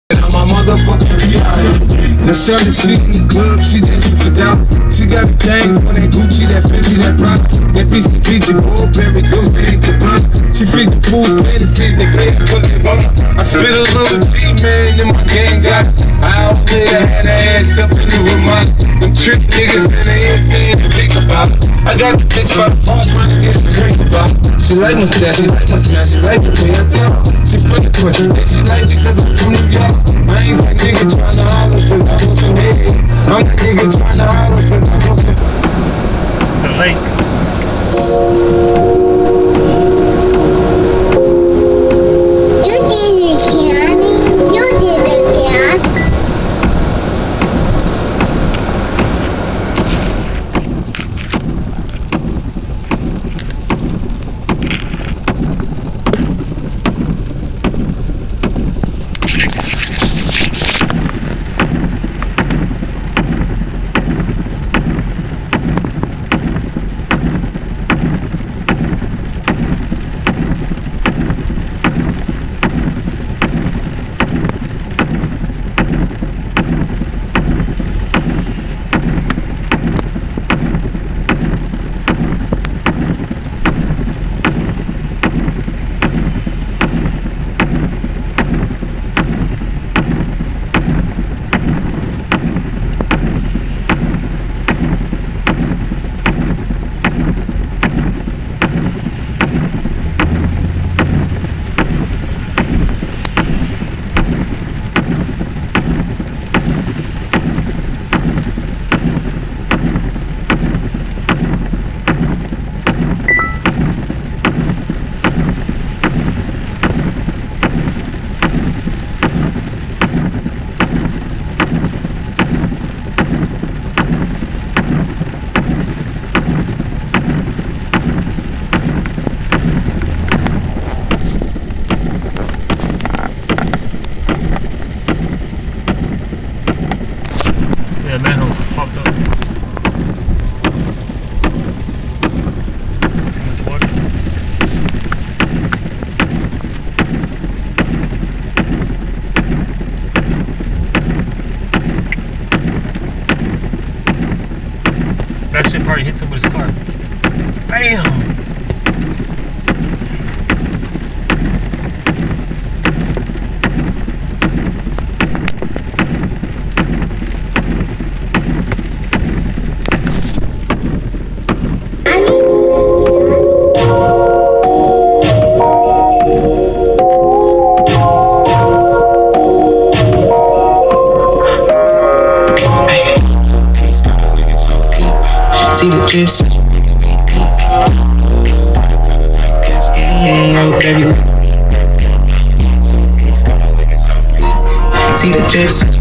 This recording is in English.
I'm my motherfucking reality. The shorty, she in the club, she dancing for dollars. She got the thing for that Gucci, that Fendi, that Prada, that piece of peachy, Burberry, Dulce, and Gabbana. She feed the fools fantasies, they pay her cause they want her. I spit a little tea, man, and my gang got it. I outplay her, had her ass up in the Ramada. Them trick niggas and they ain't saying to think about it. I got the bitch by the bar trying to get a drink about it. She like my style, she like my smile, she like the way I talk. She from the country, then she like me cause I'm from New York. I ain't that nigga tryna holler cause I want some head. I'm that nigga tryna holler cause I want some. It's a lake. You did it, Keanu. You did it, Dad. Yeah, manholes are fucked up. Too much water. That shit probably hit somebody's car. Bam! See the drip, such a nigga repeat. Baby. See the drip, such